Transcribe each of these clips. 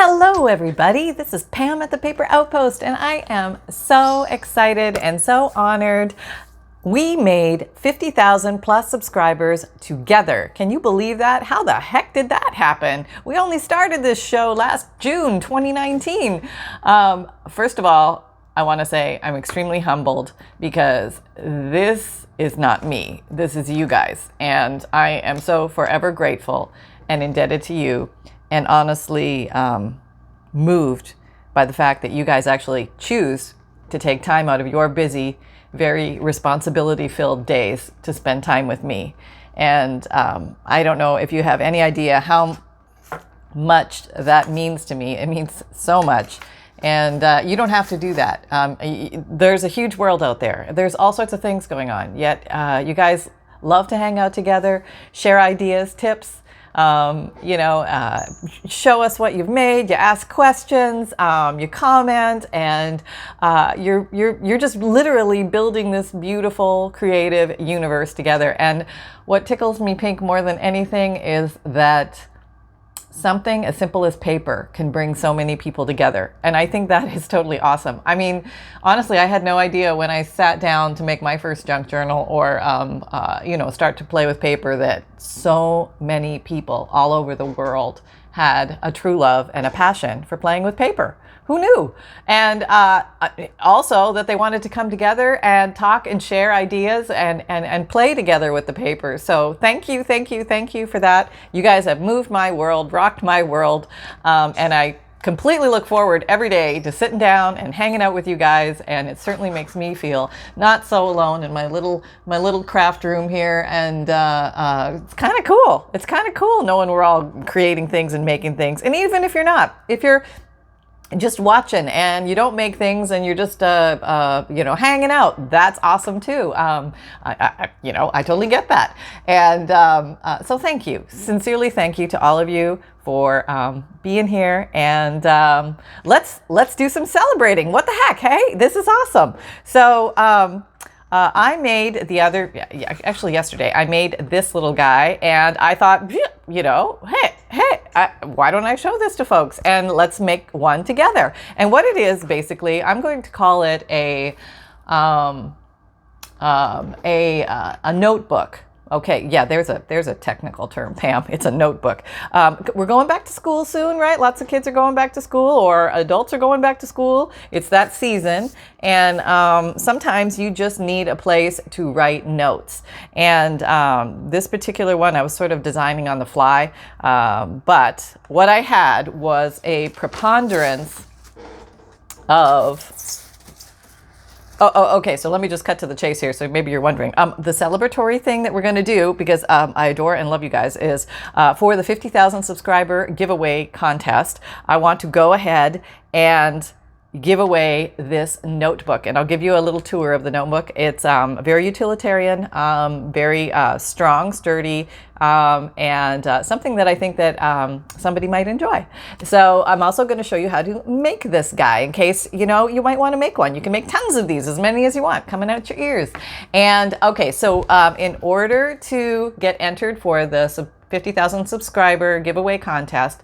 Hello everybody, this is Pam at the Paper Outpost and I am so excited and so honored. We made 50,000 plus subscribers together. Can you believe that? How the heck did that happen? We only started this show last June 2019. First of all, I want to say I'm extremely humbled because this is not me. This is you guys. And I am so forever grateful and indebted to you. And honestly moved by the fact that you guys actually choose to take time out of your busy, very responsibility-filled days to spend time with me. And I don't know if you have any idea how much that means to me. It means so much. And you don't have to do that. There's a huge world out there. There's all sorts of things going on. Yet you guys love to hang out together, share ideas, tips, show us what you've made, you ask questions, you comment, and you're just literally building this beautiful creative universe together. And what tickles me pink more than anything is that something as simple as paper can bring so many people together. And I think that is totally awesome. I mean, honestly, I had no idea when I sat down to make my first junk journal or, start to play with paper that so many people all over the world had a true love and a passion for playing with paper. Who knew? And also that they wanted to come together and talk and share ideas and play together with the paper. So thank you for that. You guys have moved my world, rocked my world, and I completely look forward every day to sitting down and hanging out with you guys. And it certainly makes me feel not so alone in my little craft room here. And it's kind of cool. It's kind of cool knowing we're all creating things and making things. And even if you're not, if you're just watching and you don't make things and you're just hanging out, that's awesome too. I totally get that. And so thank you, sincerely thank you to all of you for being here. And let's do some celebrating. What the heck? Hey, this is awesome. So I made yesterday I made this little guy, and I thought, why don't I show this to folks, and let's make one together. And what it is, basically, I'm going to call it a notebook. Okay, yeah, there's a technical term, Pam. It's a notebook. We're going back to school soon, right? Lots of kids are going back to school, or adults are going back to school. It's that season, and sometimes you just need a place to write notes. And this particular one, I was sort of designing on the fly, but what I had was a preponderance of... Okay. So let me just cut to the chase here. So maybe you're wondering, the celebratory thing that we're going to do, because I adore and love you guys, is for the 50,000 subscriber giveaway contest, I want to go ahead and give away this notebook. And I'll give you a little tour of the notebook. It's very utilitarian, very strong, sturdy, and something that I think that somebody might enjoy. So I'm also going to show you how to make this guy in case, you might want to make one. You can make tons of these, as many as you want, coming out your ears. And okay, so in order to get entered for the 50,000 subscriber giveaway contest,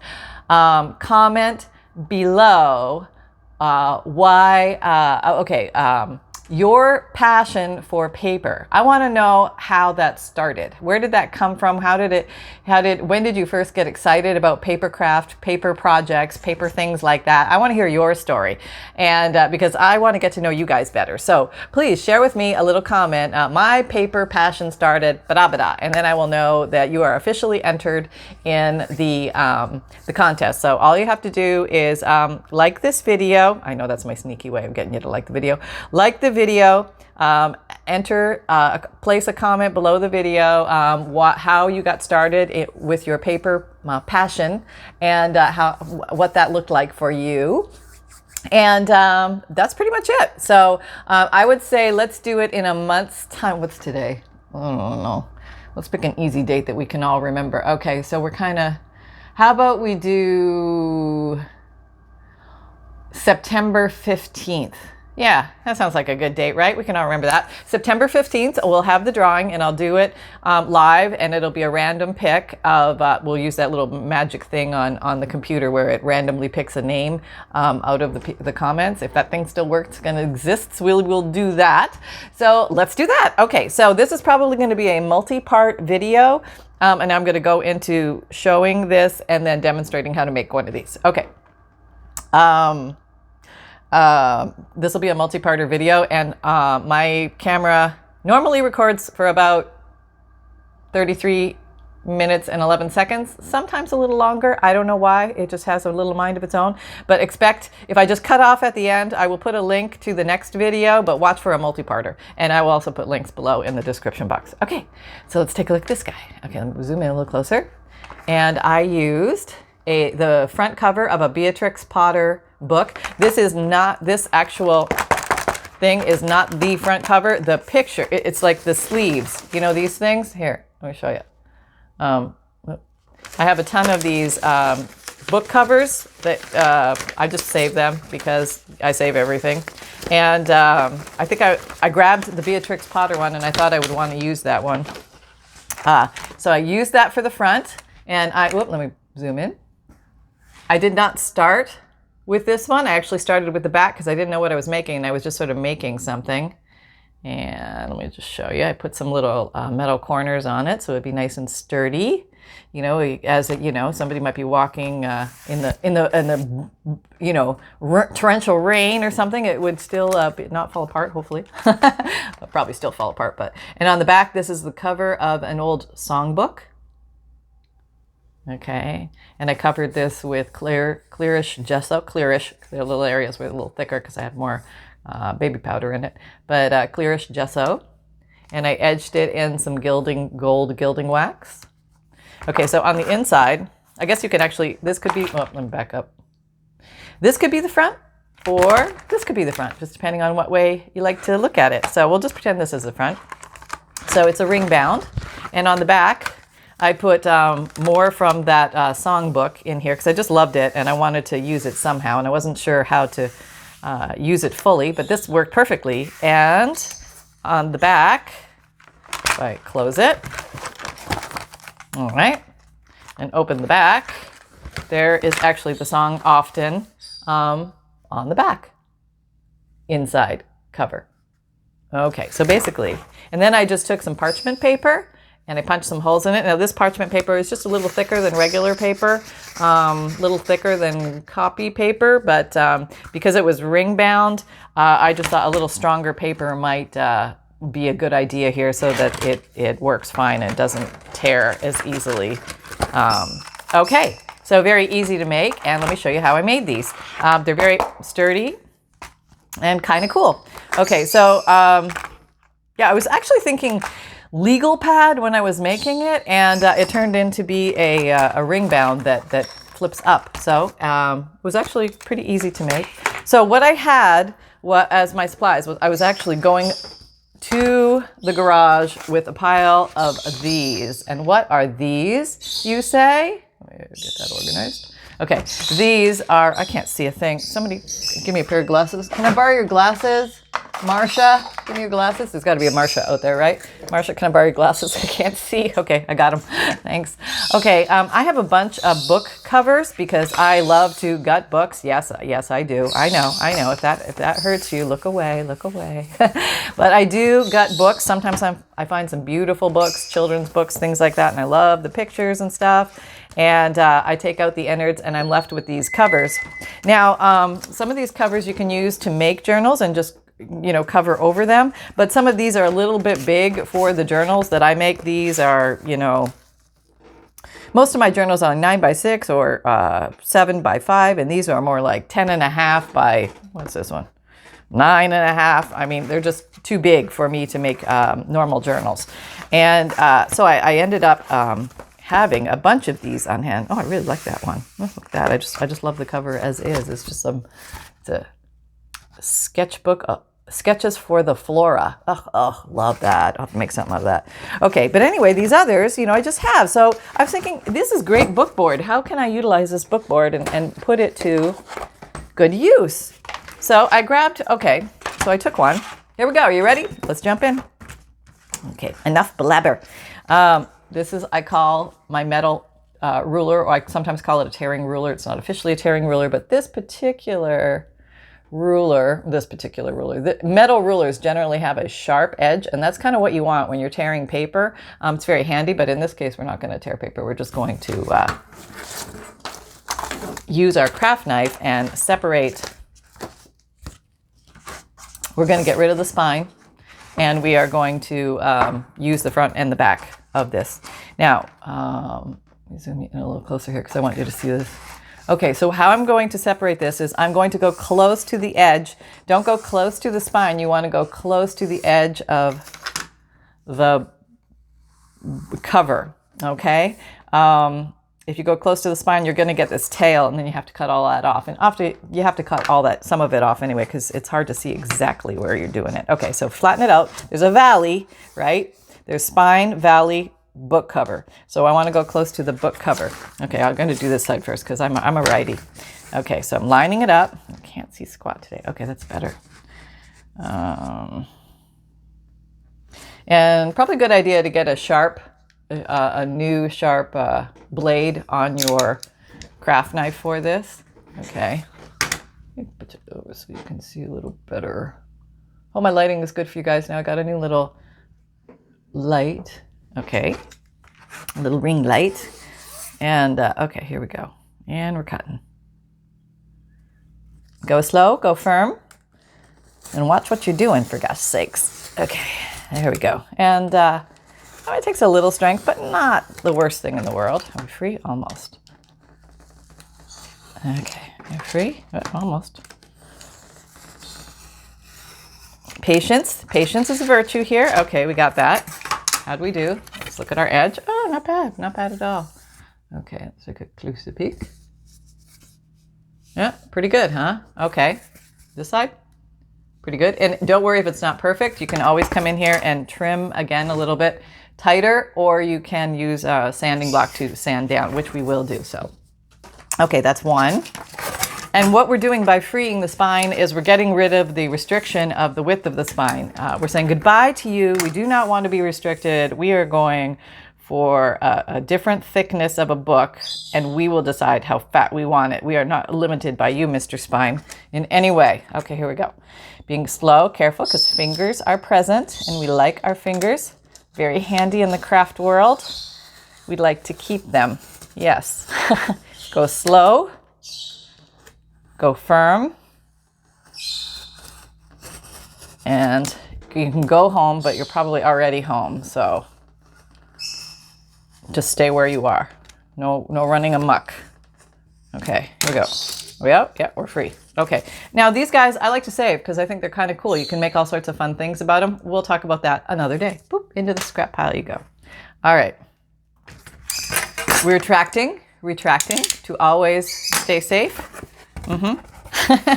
comment below your passion for paper. I want to know how that started. Where did that come from? When did you first get excited about paper craft, paper projects, paper things like that? I want to hear your story. And because I want to get to know you guys better. So please share with me a little comment. My paper passion started, bada, and then I will know that you are officially entered in the contest. So all you have to do is like this video. I know that's my sneaky way of getting you to like the video. Like the video, place a comment below the video, how you got started with your paper passion, and what that looked like for you. And that's pretty much it. So I would say let's do it in a month's time. What's today? I don't know. Let's pick an easy date that we can all remember. Okay, so we're how about we do September 15th? Yeah, that sounds like a good date, right? We can all remember that. September 15th, we'll have the drawing, and I'll do it live, and it'll be a random pick of, we'll use that little magic thing on the computer where it randomly picks a name out of the comments. If that thing still works and exists, we'll do that. So let's do that. Okay, so this is probably going to be a multi-part video, and I'm going to go into showing this and then demonstrating how to make one of these. Okay. This will be a multi-parter video, and my camera normally records for about 33 minutes and 11 seconds, sometimes a little longer. I don't know why. It just has a little mind of its own. But expect, if I just cut off at the end, I will put a link to the next video, but watch for a multi-parter. And I will also put links below in the description box. Okay, so let's take a look at this guy. Okay, let me zoom in a little closer. And I used the front cover of a Beatrix Potter book. This is not, this actual thing is not the front cover. The picture, it's like the sleeves. You know these things? Here, let me show you. I have a ton of these book covers that I just save them because I save everything. And I think I grabbed the Beatrix Potter one, and I thought I would want to use that one. So I used that for the front, and let me zoom in. I did not start with this one. I actually started with the back because I didn't know what I was making, and I was just sort of making something. And let me just show you. I put some little metal corners on it so it'd be nice and sturdy. You know, as you know, somebody might be walking in the torrential rain or something. It would still not fall apart, hopefully. It'll probably still fall apart, and on the back, this is the cover of an old songbook. Okay, and I covered this with clearish gesso. Clearish, the little areas were a little thicker because I had more baby powder in it, but clearish gesso. And I edged it in some gold gilding wax. Okay, so on the inside, I guess you could actually, this could be, let me back up. This could be the front, or this could be the front, just depending on what way you like to look at it. So we'll just pretend this is the front. So it's a ring bound, and on the back, I put more from that songbook in here because I just loved it and I wanted to use it somehow, and I wasn't sure how to use it fully, but this worked perfectly. And on the back, if I close it, all right, and open the back, there is actually the song Often on the back, inside cover. Okay, so basically, and then I just took some parchment paper and I punched some holes in it. Now this parchment paper is just a little thicker than regular paper, little thicker than copy paper, but because it was ring bound, I just thought a little stronger paper might be a good idea here so that it works fine and doesn't tear as easily. Okay, so very easy to make, and let me show you how I made these. They're very sturdy and kind of cool. Okay, so yeah, I was actually thinking legal pad when I was making it, and it turned into be a ring bound that flips up. So it was actually pretty easy to make. So what I had as my supplies was I was actually going to the garage with a pile of these. And what are these, you say? Let me get that organized. Okay, these are, I can't see a thing. Somebody give me a pair of glasses. Can I borrow your glasses? Marsha, give me your glasses. There's got to be a Marsha out there, right? Marsha, can I borrow your glasses? I can't see. Okay, I got them. Thanks. Okay, I have a bunch of book covers because I love to gut books. Yes, I do. I know. If that hurts you, look away, look away. But I do gut books. Sometimes I find some beautiful books, children's books, things like that, and I love the pictures and stuff. And I take out the innards and I'm left with these covers. Now, some of these covers you can use to make journals and just, cover over them. But some of these are a little bit big for the journals that I make. These are, most of my journals are 9x6 or 7x5. And these are more like 10.5 by, what's this one? 9.5. I mean, they're just too big for me to make normal journals. And so I ended up having a bunch of these on hand. Oh, I really like that one. Look at that. I just love the cover as is. It's just it's a sketchbook, sketches for the flora. Oh, love that. I'll have to make something out of that. Okay, but anyway, these others, I just have. So I was thinking, this is great book board. How can I utilize this book board and put it to good use? So I grabbed, okay, so I took one. Here we go. Are you ready? Let's jump in. Okay, enough blabber. This is, I call my metal ruler, or I sometimes call it a tearing ruler. It's not officially a tearing ruler, but this particular ruler, the metal rulers generally have a sharp edge, and that's kind of what you want when you're tearing paper. It's very handy, but in this case, we're not going to tear paper. We're just going to use our craft knife and separate. We're going to get rid of the spine, and we are going to use the front and the back of this. Now, let me zoom in a little closer here because I want you to see this. Okay, so how I'm going to separate this is I'm going to go close to the edge. Don't go close to the spine. You want to go close to the edge of the cover, okay? If you go close to the spine, you're going to get this tail, and then you have to cut all that off. And after you have to cut some of it off anyway, because it's hard to see exactly where you're doing it. Okay, so flatten it out. There's a valley, right? There's spine, valley, book cover. So I want to go close to the book cover. Okay, I'm going to do this side first because I'm a righty. Okay, so I'm lining it up. I can't see squat today. Okay, that's better. And probably a good idea to get a new sharp blade on your craft knife for this. Okay, put it over so you can see a little better. Oh, my lighting is good for you guys now. I got a new little light. Okay, a little ring light. And okay, here we go. And we're cutting. Go slow, go firm, and watch what you're doing, for gosh sakes. Okay, there we go. And it takes a little strength, but not the worst thing in the world. Are we free? Almost. Okay, you're free? Almost. Patience. Patience is a virtue here. Okay, we got that. How'd we do? Let's look at our edge. Oh, not bad. Not bad at all. Okay, let's take a closer peek. Yeah, pretty good, huh? Okay. This side? Pretty good. And don't worry if it's not perfect. You can always come in here and trim again a little bit tighter, or you can use a sanding block to sand down, which we will do. So, okay, that's one. And what we're doing by freeing the spine is we're getting rid of the restriction of the width of the spine. We're saying goodbye to you. We do not want to be restricted. We are going for a different thickness of a book, and we will decide how fat we want it. We are not limited by you, Mr. Spine, in any way. Okay, here we go. Being slow, careful, because fingers are present, and we like our fingers. Very handy in the craft world. We'd like to keep them. Yes. Go slow. Go firm. And you can go home, but you're probably already home. So just stay where you are. No running amok. Okay, here we go. Are we out? Yeah, we're free. Okay. Now these guys I like to save because I think they're kind of cool. You can make all sorts of fun things about them. We'll talk about that another day. Boop, into the scrap pile you go. All right. We're retracting to always stay safe.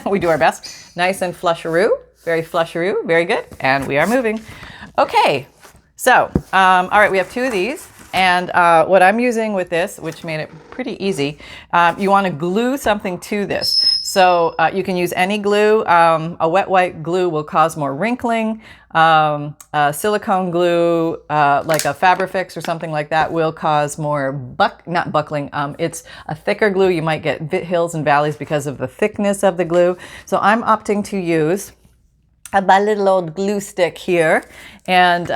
We do our best. Nice and flusheroo. Very flusheroo. Very good. And we are moving. Okay. So, all right, we have two of these. And what I'm using with this, which made it pretty easy, you want to glue something to this. So you can use any glue. A wet white glue will cause more wrinkling. Silicone glue, like a Fabrifix or something like that, will cause more not buckling. It's a thicker glue. You might get hills and valleys because of the thickness of the glue. So I'm opting to use my little old glue stick here, and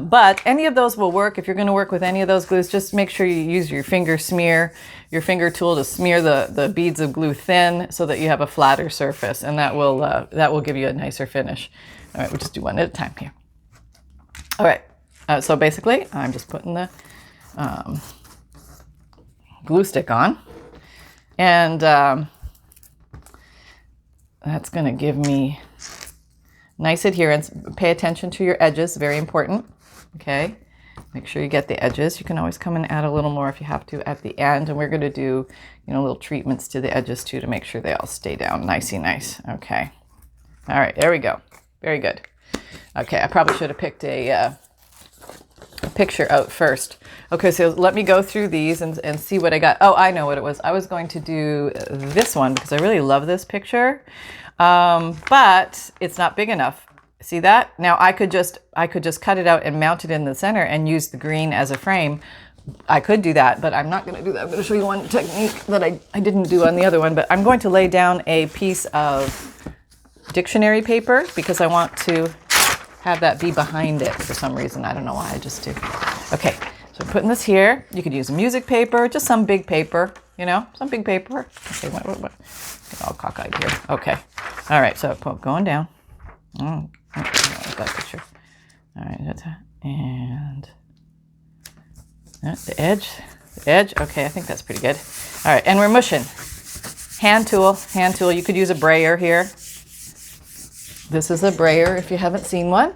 but any of those will work. If you're going to work with any of those glues, just make sure you use your finger tool to smear the beads of glue thin so that you have a flatter surface, and that will give you a nicer finish. All right, we'll just do one at a time here. All right, so basically I'm just putting the glue stick on, and that's going to give me nice adherence. Pay attention to your edges, very important. Okay, make sure you get the edges. You can always come and add a little more if you have to at the end. And we're going to do, little treatments to the edges too to make sure they all stay down nicey nice. Okay. All right, there we go. Very good. Okay, I probably should have picked a picture out first. Okay, so let me go through these and see what I got. Oh, I know what it was. I was going to do this one because I really love this picture, but it's not big enough. See that? Now I could just cut it out and mount it in the center and use the green as a frame. I could do that, but I'm not going to do that. I'm going to show you one technique that I didn't do on the other one, but I'm going to lay down a piece of dictionary paper because I want to have that be behind it for some reason. I don't know why, I just do. Okay, so I'm putting this here. You could use a music paper, just some big paper, you know, some big paper. Okay, what? Get all cockeyed here. Okay, all right, so going down. I got a picture. All right, and the edge. Okay, I think that's pretty good. All right, and we're mushing. Hand tool. You could use a brayer here. This is a brayer if you haven't seen one.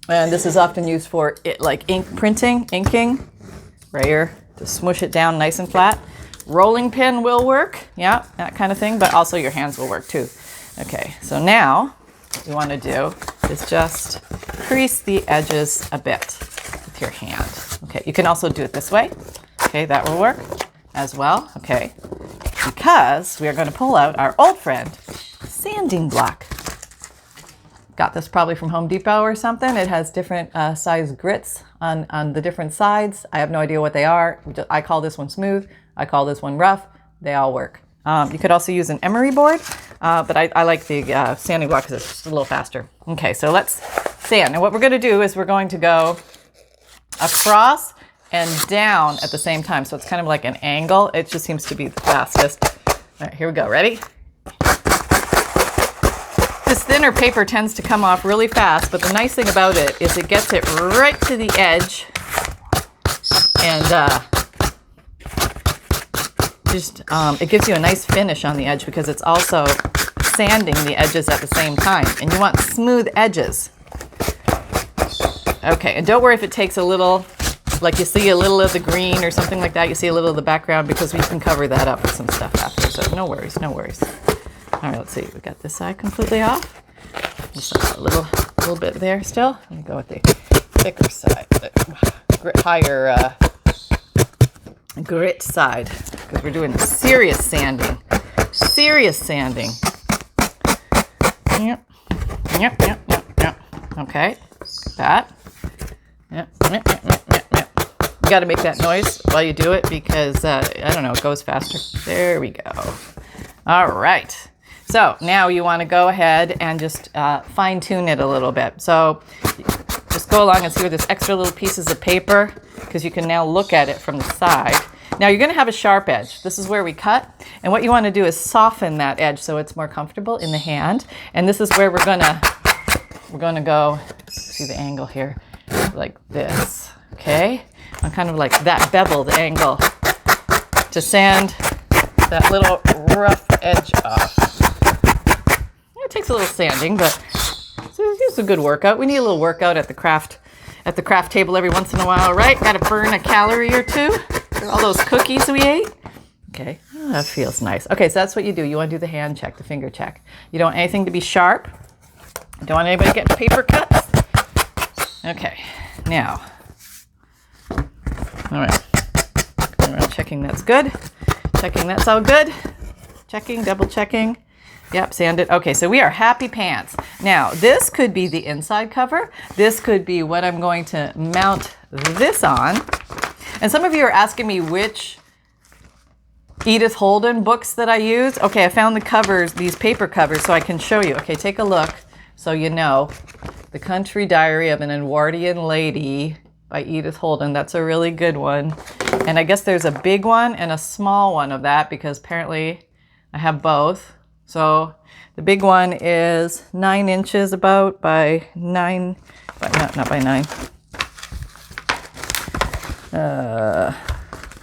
And this is often used for like inking. Brayer to smush it down nice and flat. Rolling pin will work, yeah, that kind of thing, but also your hands will work too. Okay, so now what you want to do is just crease the edges a bit with your hand. Okay, you can also do it this way. Okay, that will work as well. Okay, because we are going to pull out our old friend, sanding block. Got this probably from Home Depot or something. It has different size grits on the different sides. I have no idea what they are. I call this one smooth. I call this one rough. They all work. You could also use an emery board, but I like the sanding block because it's just a little faster. Okay, so let's sand. And what we're going to do is we're going to go across and down at the same time. So it's kind of like an angle. It just seems to be the fastest. All right, here we go. Ready? This thinner paper tends to come off really fast, but the nice thing about it is it gets it right to the edge and it gives you a nice finish on the edge because it's also sanding the edges at the same time. And you want smooth edges. Okay, and don't worry if it takes a little, like you see a little of the green or something like that. You see a little of the background because we can cover that up with some stuff after. So no worries. All right, let's see. We got this side completely off. Just a little bit there still. Let me go with the thicker side, the higher grit side, because we're doing serious sanding. Yep. Okay, that. Yep. You got to make that noise while you do it because I don't know, it goes faster. There we go. All right. So now you want to go ahead and just fine tune it a little bit. So just go along and see where there's extra little pieces of paper because you can now look at it from the side. Now you're going to have a sharp edge. This is where we cut. And what you want to do is soften that edge so it's more comfortable in the hand. And this is where we're going to go, see the angle here, like this. Okay? On kind of like that beveled angle to sand that little rough edge off. It takes a little sanding, but it's a good workout. We need a little workout at the craft table every once in a while, right? Got to burn a calorie or two for all those cookies we ate. Okay, oh, that feels nice. Okay, so that's what you do. You want to do the hand check, the finger check. You don't want anything to be sharp. You don't want anybody getting paper cuts. Okay, now, all right. Checking that's good. Checking that's all good. Checking, double checking. Yep, sand it. Okay, so we are happy pants. Now, this could be the inside cover. This could be what I'm going to mount this on. And some of you are asking me which Edith Holden books that I use. Okay, I found the covers, these paper covers, so I can show you. Okay, take a look so you know. The Country Diary of an Edwardian Lady by Edith Holden. That's a really good one. And I guess there's a big one and a small one of that because apparently I have both. So the big one is 9 inches about by 9, but not by 9.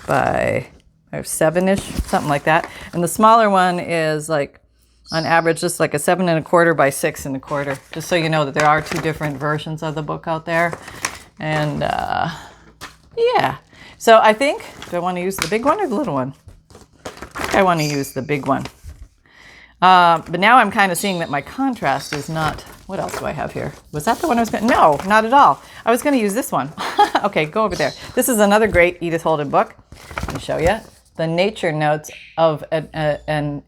By 7-ish, something like that. And the smaller one is like on average just like a 7 1/4 by 6 1/4. Just so you know that there are 2 different versions of the book out there. And yeah. So I think, do I want to use the big one or the little one? I think I want to use the big one. But now I'm kind of seeing that my contrast is not what else do I have here? Was that the one I was going to? No, not at all. I was going to use this one. Okay, go over there. This is another great Edith Holden book. Let me show you. The Nature Notes of an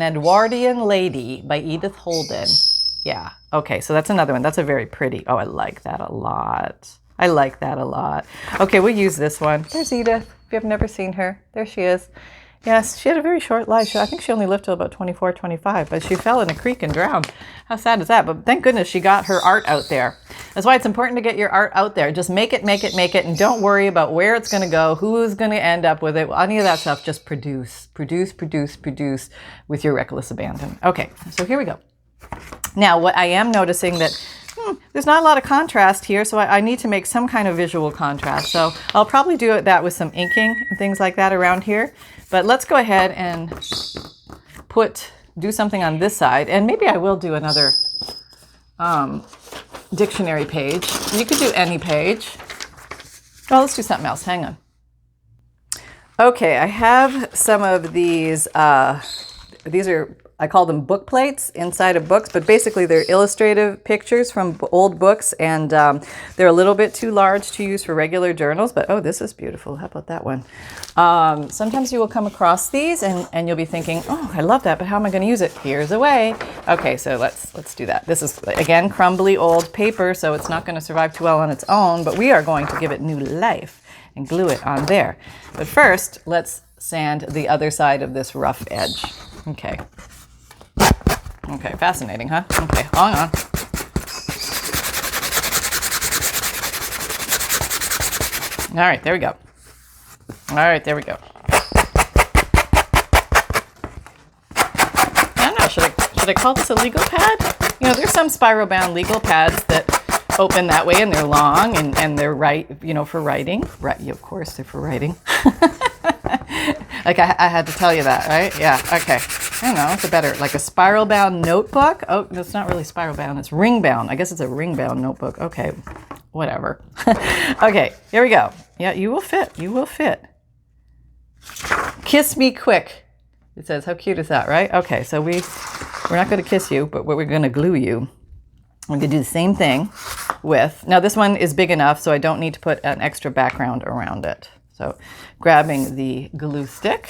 Edwardian Lady by Edith Holden. Yeah. Okay, so that's another one. That's a very pretty. Oh, I like that a lot. I like that a lot. Okay, we'll use this one. There's Edith. If you have never seen her, there she is. Yes, she had a very short life. I think she only lived till about 24, 25, but she fell in a creek and drowned. How sad is that? But thank goodness she got her art out there. That's why it's important to get your art out there. Just make it, and don't worry about where it's going to go, who's going to end up with it, any of that stuff. Just produce with your reckless abandon. Okay, so here we go. Now, what I am noticing that there's not a lot of contrast here, so I need to make some kind of visual contrast. So I'll probably do that with some inking and things like that around here. But let's go ahead and do something on this side. And maybe I will do another dictionary page. You could do any page. Oh, let's do something else. Hang on. Okay, I have some of these. These are, I call them book plates inside of books, but basically they're illustrative pictures from old books, and they're a little bit too large to use for regular journals, but oh, this is beautiful. How about that one? Sometimes you will come across these and you'll be thinking, oh, I love that, but how am I going to use it? Here's a way. Okay, so let's do that. This is, again, crumbly old paper, so it's not going to survive too well on its own, but we are going to give it new life and glue it on there. But first, let's sand the other side of this rough edge. Okay. Okay, fascinating, huh? Okay, hang on. All right, there we go. All right, there we go. I don't know, should I call this a legal pad? You know, there's some spiral bound legal pads that open that way and they're long and they're for writing. Right, of course, they're for writing. Like I had to tell you that, right? Yeah, okay. I don't know, it's like a spiral bound notebook. Oh, it's not really spiral bound, it's ring bound. I guess it's a ring bound notebook. Okay, whatever. Okay, here we go. Yeah, you will fit. Kiss me quick. It says, how cute is that, right? Okay, so we're not going to kiss you, but we're going to glue you. We're going to do the same thing now this one is big enough, so I don't need to put an extra background around it. So grabbing the glue stick,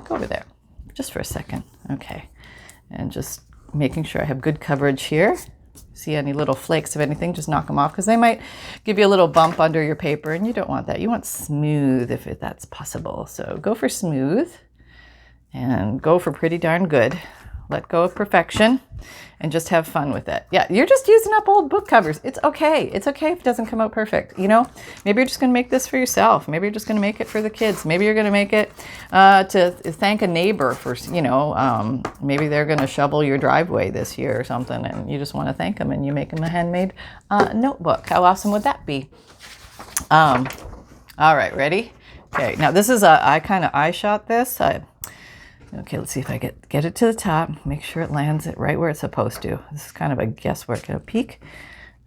go over there just for a second. Okay, and just making sure I have good coverage here. See any little flakes of anything, just knock them off, because they might give you a little bump under your paper, and you don't want that. You want smooth if that's possible. So go for smooth and go for pretty darn good. Let go of perfection and just have fun with it. Yeah, you're just using up old book covers. It's okay. It's okay if it doesn't come out perfect. You know, maybe you're just going to make this for yourself. Maybe you're just going to make it for the kids. Maybe you're going to make it to thank a neighbor for, maybe they're going to shovel your driveway this year or something, and you just want to thank them, and you make them a handmade notebook. How awesome would that be? All right, ready? Okay, now this is I kind of eye shot this. Okay, let's see if I get it to the top. Make sure it lands it right where it's supposed to. This is kind of a guesswork. A peek.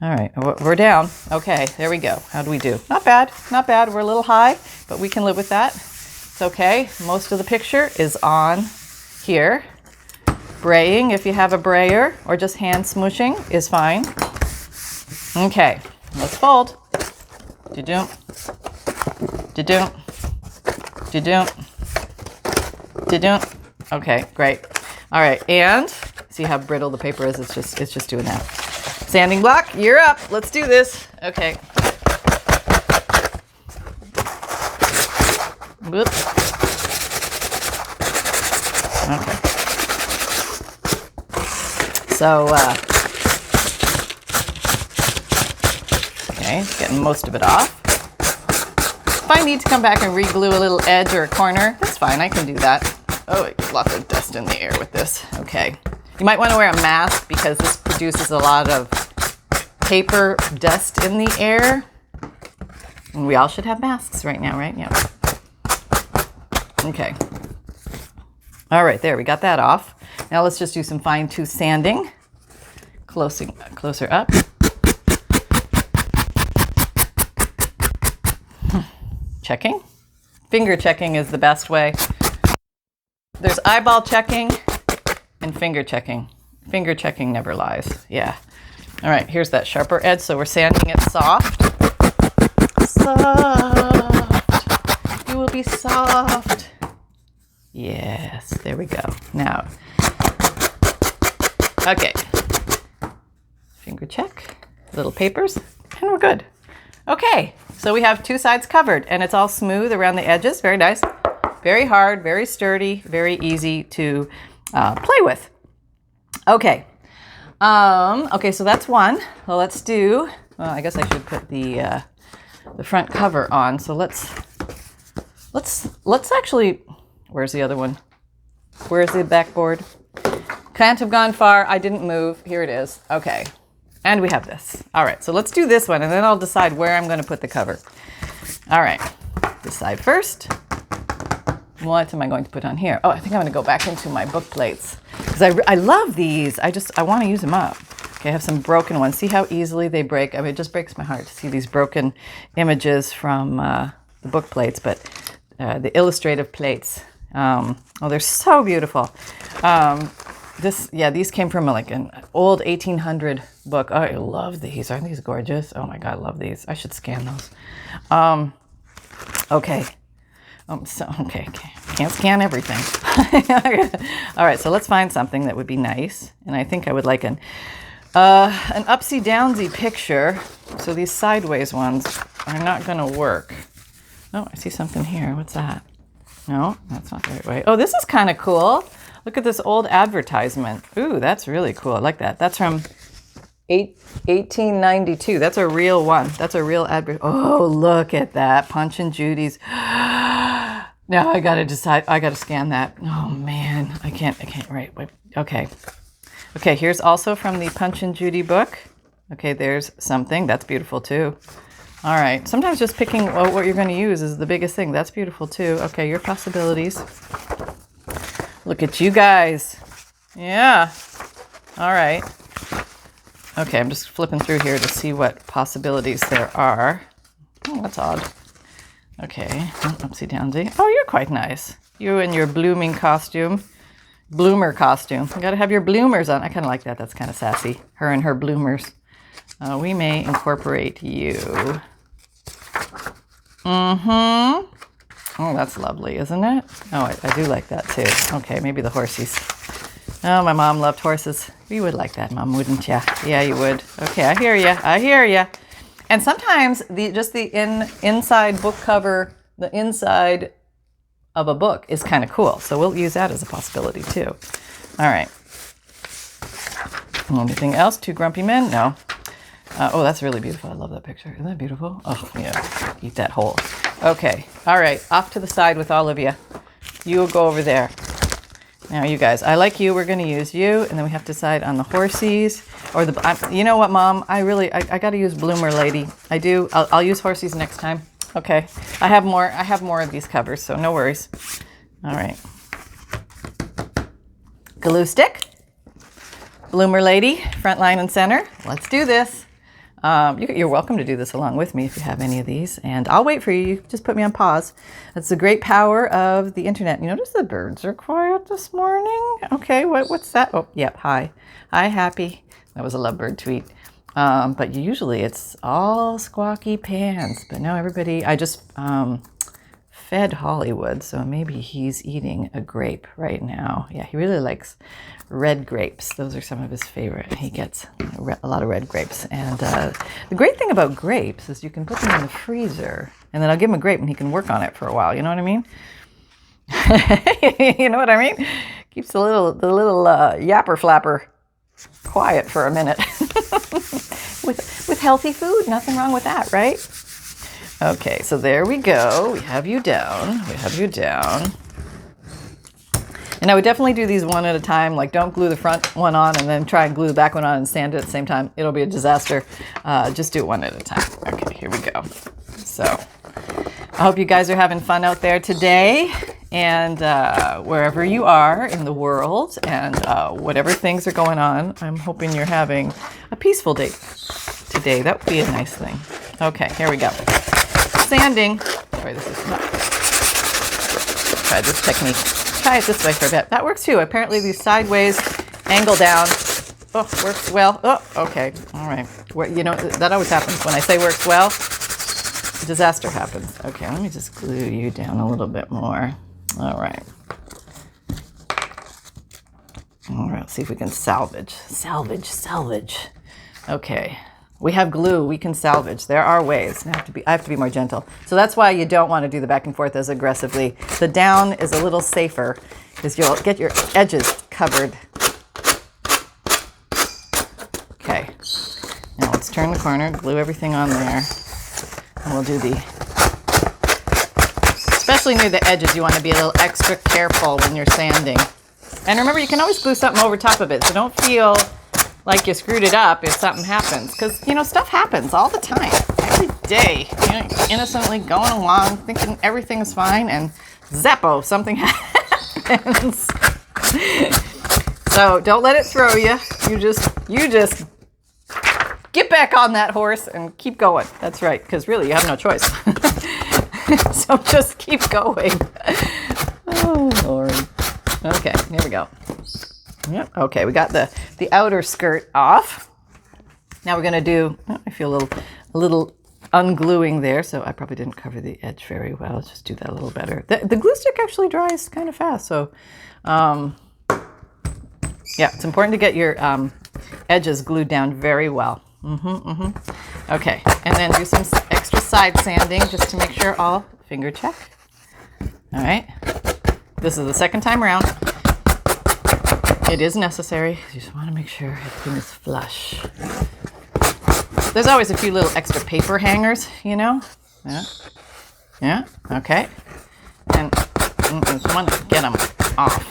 All right, we're down. Okay, there we go. How do we do? Not bad, not bad. We're a little high, but we can live with that. It's okay. Most of the picture is on here. Braying, if you have a brayer, or just hand smooshing is fine. Okay, let's fold. Do-do. Do-do. Do-do. Okay, great. All right, and see how brittle the paper is? It's just doing that. Sanding block, you're up. Let's do this. Okay. Whoops. Okay. So, okay, getting most of it off. If I need to come back and re-glue a little edge or a corner, that's fine. I can do that. Oh, lots of dust in the air with this. Okay. You might want to wear a mask because this produces a lot of paper dust in the air. And we all should have masks right now, right? Yeah. Okay. All right, there, we got that off. Now let's just do some fine-tooth sanding. Closer up. Checking. Finger checking is the best way. There's eyeball checking, and finger checking. Finger checking never lies. Yeah. All right, here's that sharper edge. So we're sanding it soft. Soft. You will be soft. Yes, there we go. Now, okay. Finger check, little papers, and we're good. Okay, so we have two sides covered, and it's all smooth around the edges. Very nice. Very hard, very sturdy, very easy to play with. Okay. Okay, so that's one. Well, let's do, well, I guess I should put the front cover on. So let's actually, where's the other one? Where's the backboard? Can't have gone far. I didn't move. Here it is. Okay. And we have this. All right, so let's do this one, and then I'll decide where I'm going to put the cover. All right, this side first. What am I going to put on here? Oh, I think I'm going to go back into my book plates because I love these. I want to use them up. Okay, I have some broken ones. See how easily they break? I mean, it just breaks my heart to see these broken images from the book plates, but the illustrative plates. Oh, they're so beautiful. These came from like an old 1800 book. Oh, I love these. Aren't these gorgeous? Oh my God, I love these. I should scan those. Okay. Okay. Can't scan everything. All right, so let's find something that would be nice. And I think I would like an upsy-downsy picture. So these sideways ones are not going to work. Oh, I see something here. What's that? No, that's not the right way. Oh, this is kind of cool. Look at this old advertisement. Ooh, that's really cool. I like that. That's from 1892. That's a real one. That's a real advert. Oh, look at that. Punch and Judy's. Now I got to decide. I got to scan that. Oh, man. I can't. Right. Wait. Okay. Okay, here's also from the Punch and Judy book. Okay, there's something. That's beautiful, too. All right. Sometimes just picking what you're going to use is the biggest thing. That's beautiful, too. Okay, your possibilities. Look at you guys. Yeah. All right. Okay, I'm just flipping through here to see what possibilities there are. Oh, that's odd. Okay, upsy downsy. Oh, you're quite nice. You and your blooming costume. Bloomer costume. You gotta have your bloomers on. I kind of like that. That's kind of sassy. Her and her bloomers. We may incorporate you. Mm-hmm. Oh, that's lovely, isn't it? Oh, I do like that too. Okay, maybe the horsies. Oh, my mom loved horses. You would like that, Mom, wouldn't you? Yeah, you would. Okay, I hear you. I hear you. And sometimes the inside book cover, the inside of a book is kind of cool. So we'll use that as a possibility too. All right. Anything else? Two grumpy men? No. Oh, that's really beautiful. I love that picture. Isn't that beautiful? Oh, yeah. Eat that whole. Okay. All right. Off to the side with all of you. You'll go over there. Now, you guys, I like you. We're going to use you. And then we have to decide on the horsies or the, you know what, Mom? I got to use Bloomer Lady. I do. I'll use horsies next time. Okay. I have more of these covers, so no worries. All right. Glue stick. Bloomer Lady, front line and center. Let's do this. You're welcome to do this along with me if you have any of these, and I'll wait for you. You just put me on pause. That's the great power of the internet. You notice the birds are quiet this morning? Okay, what's that? Oh, yep, hi. Hi, Happy. That was a lovebird tweet. But usually it's all squawky pants, but no, everybody, I just fed Hollywood, so maybe he's eating a grape right now. Yeah, he really likes red grapes. Those are some of his favorite. He gets a lot of red grapes. And the great thing about grapes is you can put them in the freezer, and then I'll give him a grape and he can work on it for a while. You know what I mean? You know what I mean? Keeps the little yapper flapper quiet for a minute. with healthy food, nothing wrong with that, right? Okay, so there we go. We have you down. We have you down. And I would definitely do these one at a time. Like, don't glue the front one on and then try and glue the back one on and sand it at the same time. It'll be a disaster. Just do it one at a time. Okay, here we go. So I hope you guys are having fun out there today. And wherever you are in the world and whatever things are going on, I'm hoping you're having a peaceful day today. That would be a nice thing. Okay, here we go. Sanding. Try this technique. tie it this way for a bit. That works too. Apparently these sideways angle down. Oh, works well. Oh, okay. All right. You know, that always happens. When I say works well, disaster happens. Okay, let me just glue you down a little bit more. All right. All right, let's see if we can salvage. Salvage. Okay. We have glue, we can salvage. There are ways. I have to be more gentle. So that's why you don't want to do the back and forth as aggressively. The down is a little safer because you'll get your edges covered. Okay. Now let's turn the corner, glue everything on there. And we'll do especially near the edges, you want to be a little extra careful when you're sanding. And remember, you can always glue something over top of it. So don't feel like you screwed it up if something happens, because you know stuff happens all the time, every day. You know, innocently going along thinking everything is fine, and zappo, something happens. So don't let it throw you. You just get back on that horse and keep going. That's right, because really you have no choice. So just keep going. Oh Lord. Okay, here we go. Yep. Okay, we got the outer skirt off. Now we're gonna do. Oh, I feel a little ungluing there, so I probably didn't cover the edge very well. Let's just do that a little better. The glue stick actually dries kind of fast, so yeah, it's important to get your edges glued down very well. Okay, and then do some extra side sanding just to make sure all finger check. All right, this is the second time around. It is necessary. You just want to make sure everything is flush. There's always a few little extra paper hangers, you know. Yeah. Okay. And you want to get them off.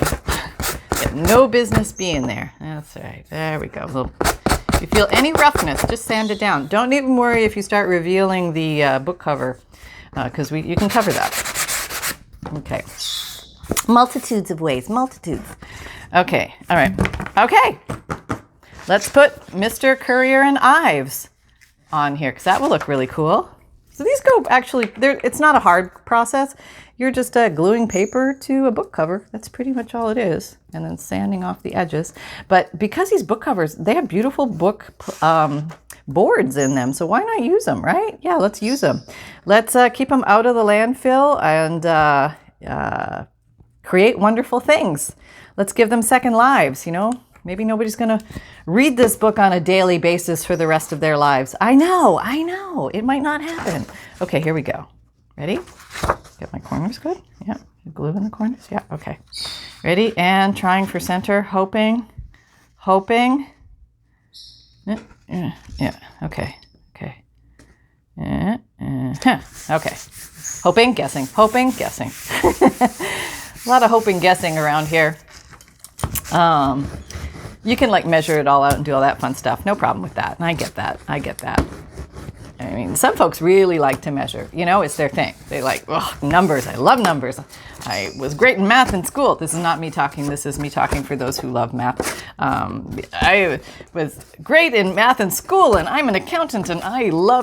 Get no business being there. That's right. There we go. If you feel any roughness, just sand it down. Don't even worry if you start revealing the book cover, because you can cover that. Okay. Multitudes of ways. Multitudes. Okay. All right. Okay. Let's put Mr. Currier and Ives on here, because that will look really cool. So these go actually, it's not a hard process. You're just gluing paper to a book cover. That's pretty much all it is. And then sanding off the edges. But because these book covers, they have beautiful book boards in them. So why not use them, right? Yeah, let's use them. Let's keep them out of the landfill and create wonderful things. Let's give them second lives, you know. Maybe nobody's going to read this book on a daily basis for the rest of their lives. I know. It might not happen. Okay, here we go. Ready? Get my corners good? Yeah. Glue in the corners? Yeah, okay. Ready? And trying for center. Hoping. Yeah. Okay. Okay. Hoping, guessing. A lot of hoping, guessing around here. You can like measure it all out and do all that fun stuff. No problem with that. And I get that. I mean, some folks really like to measure. You know, it's their thing. They like, numbers. I love numbers. I was great in math in school. This is not me talking. This is me talking for those who love math. I was great in math in school, and I'm an accountant, and I love